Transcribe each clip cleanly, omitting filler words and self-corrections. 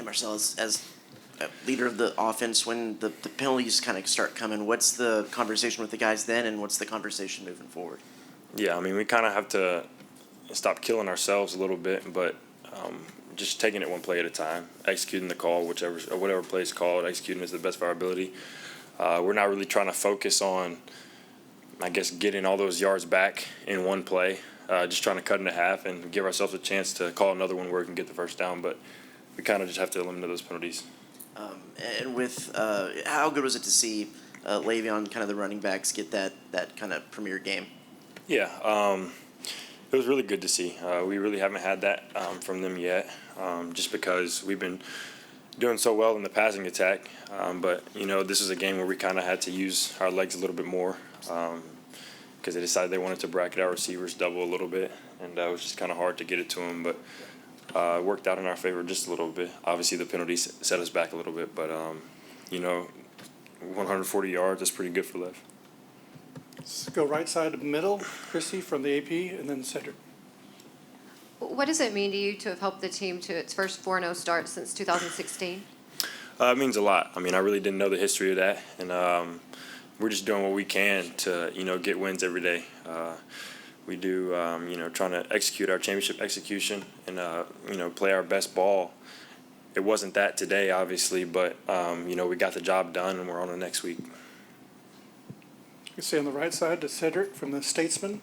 Marcel, as a leader of the offense, when the penalties kind of start coming, what's the conversation with the guys then, and what's the conversation moving forward? Yeah, I mean, we kind of have to stop killing ourselves a little bit, but just taking it one play at a time, executing the call, whatever play is called, executing it to the best of our ability. We're not really trying to focus on, I guess, getting all those yards back in one play. Just trying to cut it in half and give ourselves a chance to call another one where we can get the first down. But we kind of just have to eliminate those penalties. And with how good was it to see Le'Veon, kind of the running backs, get that kind of premier game? Yeah, it was really good to see. We really haven't had that from them yet, just because we've been doing so well in the passing attack. But, this is a game where we kind of had to use our legs a little bit more because they decided they wanted to bracket our receivers double a little bit, and it was just kind of hard to get it to them. But it worked out in our favor just a little bit. Obviously, the penalties set us back a little bit, but, 140 yards, that's pretty good for Lev. Let's go right side to middle. Chrissy from the AP, and then Cedric. What does it mean to you to have helped the team to its first 4-0 start since 2016? It means a lot. I mean, I really didn't know the history of that, and we're just doing what we can to, get wins every day. We do, trying to execute our championship execution and, play our best ball. It wasn't that today, obviously, but, we got the job done, and we're on to next week. You see on the right side to Cedric from the Statesman.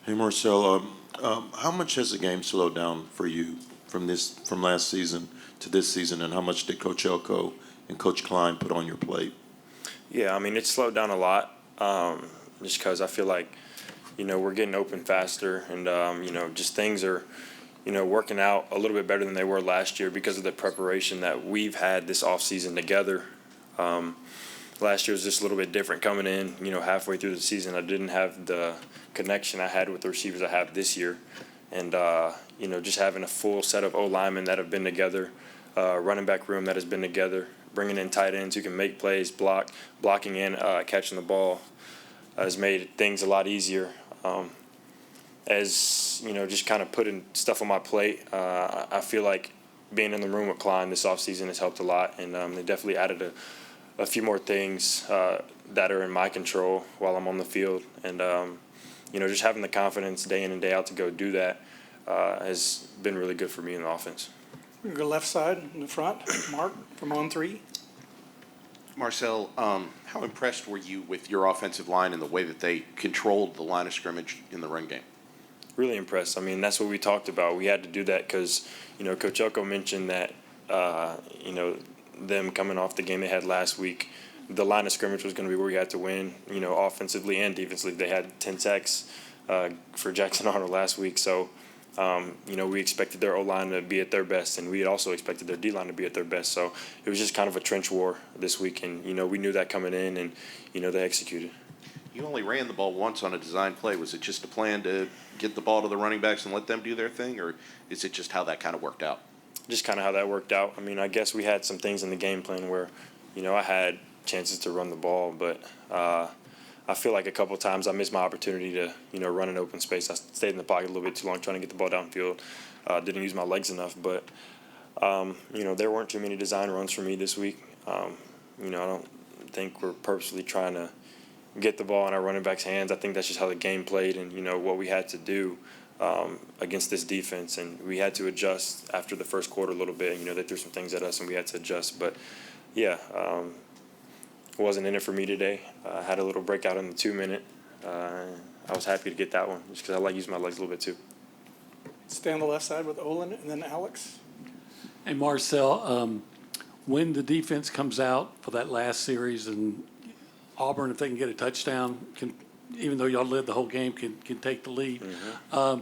Hey, Marcel, how much has the game slowed down for you from last season to this season, and how much did Coach Elko and Coach Klein put on your plate? Yeah, I mean, it's slowed down a lot just because I feel like, we're getting open faster and, just things are, working out a little bit better than they were last year because of the preparation that we've had this offseason together. Last year was just a little bit different coming in, halfway through the season. I didn't have the connection I had with the receivers I have this year. And, just having a full set of O-linemen that have been together, running back room that has been together, bringing in tight ends who can make plays, blocking in, catching the ball has made things a lot easier. Just kind of putting stuff on my plate, I feel like being in the room with Klein this offseason has helped a lot. And they definitely added a few more things that are in my control while I'm on the field. And, just having the confidence day in and day out to go do that has been really good for me in the offense. We go left side in the front. Mark from On 3. Marcel, how impressed were you with your offensive line and the way that they controlled the line of scrimmage in the run game? Really impressed. I mean, that's what we talked about. We had to do that because, Coach Elko mentioned that, them coming off the game they had last week, the line of scrimmage was going to be where we had to win, offensively and defensively. They had 10 sacks for Jackson Arnold last week. So, we expected their O-line to be at their best, and we had also expected their D-line to be at their best. So it was just kind of a trench war this week, and, we knew that coming in, and, they executed. You only ran the ball once on a design play. Was it just a plan to get the ball to the running backs and let them do their thing, or is it just how that kind of worked out? Just kind of how that worked out. I mean, I guess we had some things in the game plan where, I had chances to run the ball, but I feel like a couple of times I missed my opportunity to, run an open space. I stayed in the pocket a little bit too long trying to get the ball downfield. Didn't use my legs enough, but, there weren't too many design runs for me this week. I don't think we're purposely trying to get the ball in our running back's hands. I think that's just how the game played and, what we had to do against this defense. And we had to adjust after the first quarter a little bit. They threw some things at us and we had to adjust. But, yeah, it wasn't in it for me today. I had a little breakout in the 2-minute. I was happy to get that one just because I like using my legs a little bit too. Stay on the left side with Olin and then Alex. Hey, Marcel, when the defense comes out for that last series and Auburn, if they can get a touchdown, even though y'all led the whole game, can take the lead. Mm-hmm.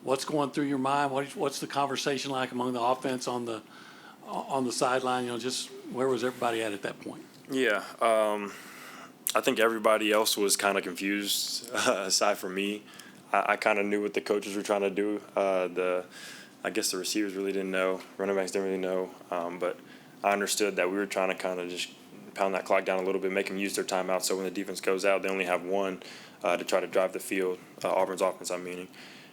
What's going through your mind? What's the conversation like among the offense on the sideline? Just where was everybody at that point? Yeah, I think everybody else was kind of confused aside from me. I kind of knew what the coaches were trying to do. I guess the receivers really didn't know. Running backs didn't really know. But I understood that we were trying to kind of just pound that clock down a little bit, make them use their timeout. So when the defense goes out, they only have one to try to drive the field, Auburn's offense, I'm meaning.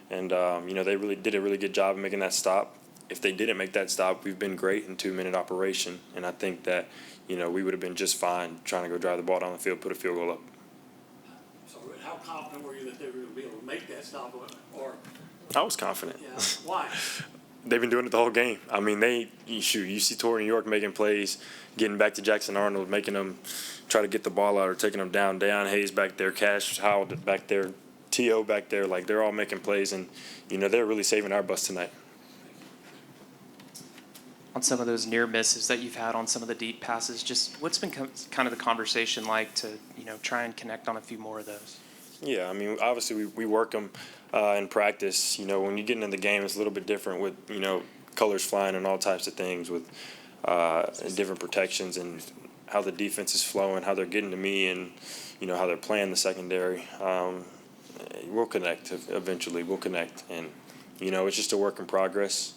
And, they really did a really good job of making that stop. if they didn't make that stop, we've been great in 2-minute operation, and I think that, we would have been just fine trying to go drive the ball down the field, put a field goal up. So how confident were you that they were going to be able to make that stop, or I was confident. yeah, why? They've been doing it the whole game. I mean, you see Tor New York making plays, getting back to Jackson Arnold, making them try to get the ball out or taking them down. Deion Hayes back there, Cash Howell back there, T.O. back there. Like, they're all making plays, and, they're really saving our bus tonight. On some of those near misses that you've had on some of the deep passes, just what's been kind of the conversation like to, try and connect on a few more of those? Yeah, I mean, obviously we work them in practice. When you get into the game, it's a little bit different with, colors flying and all types of things with different protections and how the defense is flowing, how they're getting to me, and, how they're playing the secondary. We'll connect eventually. We'll connect. And, it's just a work in progress.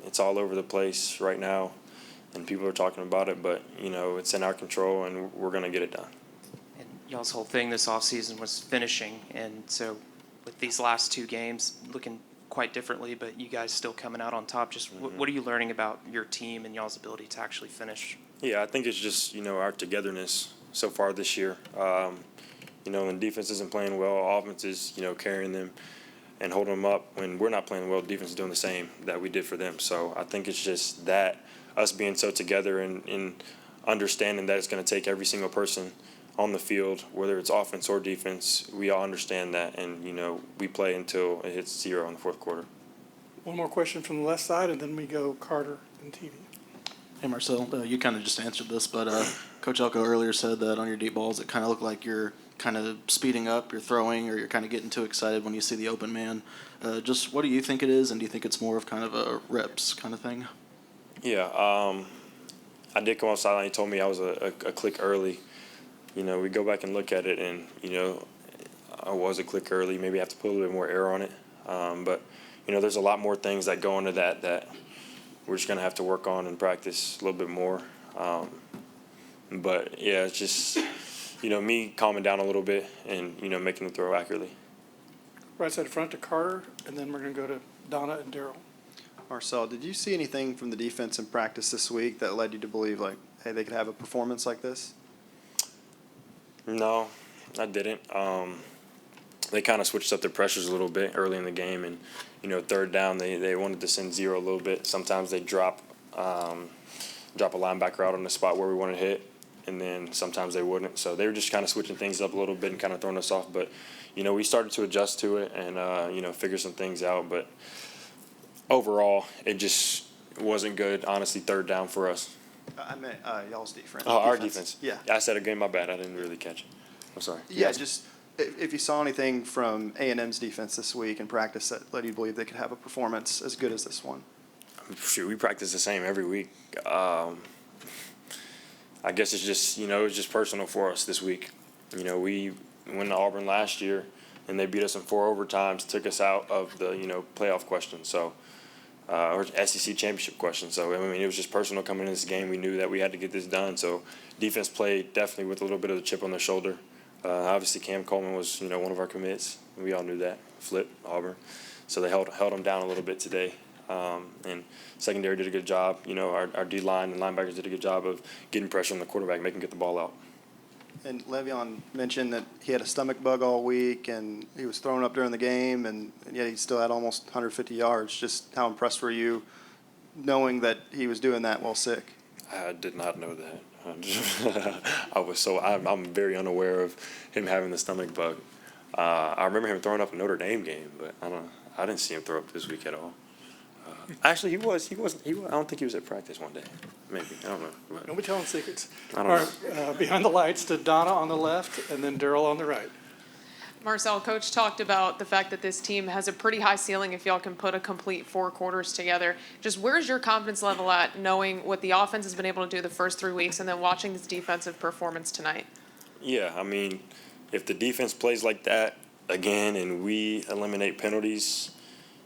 It's all over the place right now, and people are talking about it, but, it's in our control, and we're going to get it done. And y'all's whole thing this offseason was finishing, and so with these last 2 games looking quite differently, but you guys still coming out on top, just what are you learning about your team and y'all's ability to actually finish? Yeah, I think it's just, our togetherness so far this year. When defense isn't playing well, offense is, carrying them and holding them up. When we're not playing well, defense is doing the same that we did for them. So I think it's just that, us being so together and understanding that it's going to take every single person on the field, whether it's offense or defense. We all understand that, and, we play until it hits 0 in the fourth quarter. One more question from the left side, and then we go Carter and TV. Hey, Marcel, you kind of just answered this, but Coach Elko earlier said that on your deep balls, it kind of looked like you're kind of speeding up, you're throwing, or you're kind of getting too excited when you see the open man. Just what do you think it is, and do you think it's more of kind of a reps kind of thing? Yeah, I did come off sideline. He told me I was a click early. We go back and look at it, and, I was a click early. Maybe I have to put a little bit more air on it. But, there's a lot more things that go into that we're just going to have to work on and practice a little bit more. But, yeah, it's just, me calming down a little bit and, making the throw accurately. Right side front to Carter, and then we're going to go to Donna and Daryl. Marcel, did you see anything from the defense in practice this week that led you to believe, like, hey, they could have a performance like this? No, I didn't. They kind of switched up their pressures a little bit early in the game, and, third down, they wanted to send 0 a little bit. Sometimes they drop a linebacker out on the spot where we want to hit, and then sometimes they wouldn't. So they were just kind of switching things up a little bit and kind of throwing us off. But, we started to adjust to it and, figure some things out. But overall, it just wasn't good, honestly, third down for us. I meant y'all's defense. Oh, our defense. Yeah. I said again, my bad. I didn't really catch it. I'm sorry. Yeah, just if you saw anything from A&M's defense this week in practice that led you to believe they could have a performance as good as this one. Shoot, we practice the same every week. I guess it's just, it was just personal for us this week. We went to Auburn last year, and they beat us in 4 overtimes, took us out of the, playoff question. So, or SEC championship question. So, I mean, it was just personal coming into this game. We knew that we had to get this done. So, defense played definitely with a little bit of the chip on their shoulder. Obviously, Cam Coleman was, one of our commits. We all knew that. Flip, Auburn. So, they held them down a little bit today. And secondary did a good job. Our D-line and linebackers did a good job of getting pressure on the quarterback, making him get the ball out. And Le'Veon mentioned that he had a stomach bug all week, and he was thrown up during the game, and yet he still had almost 150 yards. Just how impressed were you knowing that he was doing that while sick? I did not know that. I'm very unaware of him having the stomach bug. I remember him throwing up a Notre Dame game, but I didn't see him throw up this week at all. Actually, he wasn't. I don't think he was at practice one day. Maybe, I don't know. But Don't be telling secrets. I All don't right, behind the lights to Donna on the left, and then Daryl on the right. Marcel, Coach talked about the fact that this team has a pretty high ceiling if y'all can put a complete 4 quarters together. Just where's your confidence level at knowing what the offense has been able to do the first 3 weeks and then watching this defensive performance tonight? Yeah, I mean, if the defense plays like that again and we eliminate penalties,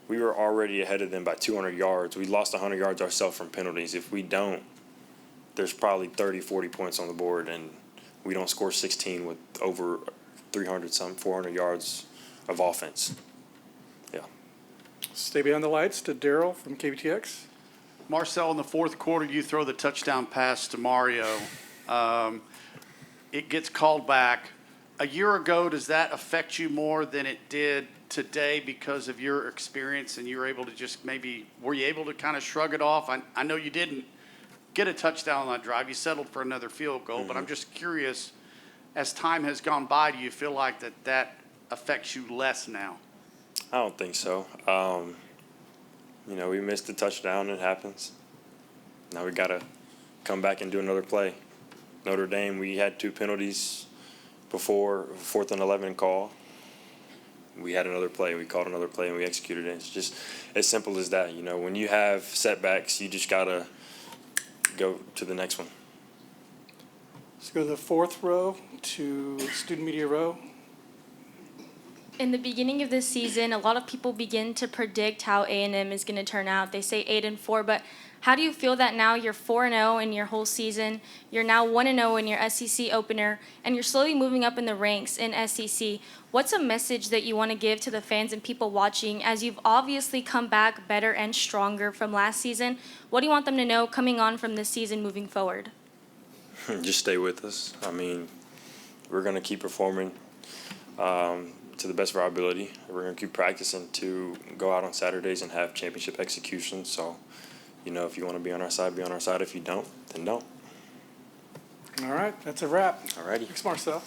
we were already ahead of them by 200 yards. We lost 100 yards ourselves from penalties. If we don't, there's probably 30, 40 points on the board, and we don't score 16 with over 400 yards of offense. Yeah. Stay behind the lights to Daryl from KBTX. Marcel, in the fourth quarter, you throw the touchdown pass to Mario. It gets called back. A year ago, does that affect you more than it did today because of your experience and you were able to just were you able to kind of shrug it off? I know you didn't get a touchdown on that drive. You settled for another field goal, but I'm just curious, as time has gone by, do you feel like that affects you less now? I don't think so. We missed the touchdown. It happens. Now we got to come back and do another play. Notre Dame, we had 2 penalties before 4th and 11 call. We had another play. We called another play, and we executed it. It's just as simple as that. When you have setbacks, you just got to go to the next one. Let's go to the fourth row to student media row. In the beginning of this season, a lot of people begin to predict how A&M is going to turn out. They say 8-4, but how do you feel that now you're 4-0 in your whole season, you're now 1-0 in your SEC opener, and you're slowly moving up in the ranks in SEC? What's a message that you want to give to the fans and people watching as you've obviously come back better and stronger from last season? What do you want them to know coming on from this season moving forward? Just stay with us. We're going to keep performing to the best of our ability. We're going to keep practicing to go out on Saturdays and have championship execution. So, if you want to be on our side, be on our side. If you don't, then don't. All right, that's a wrap. All righty. Thanks, Marcel.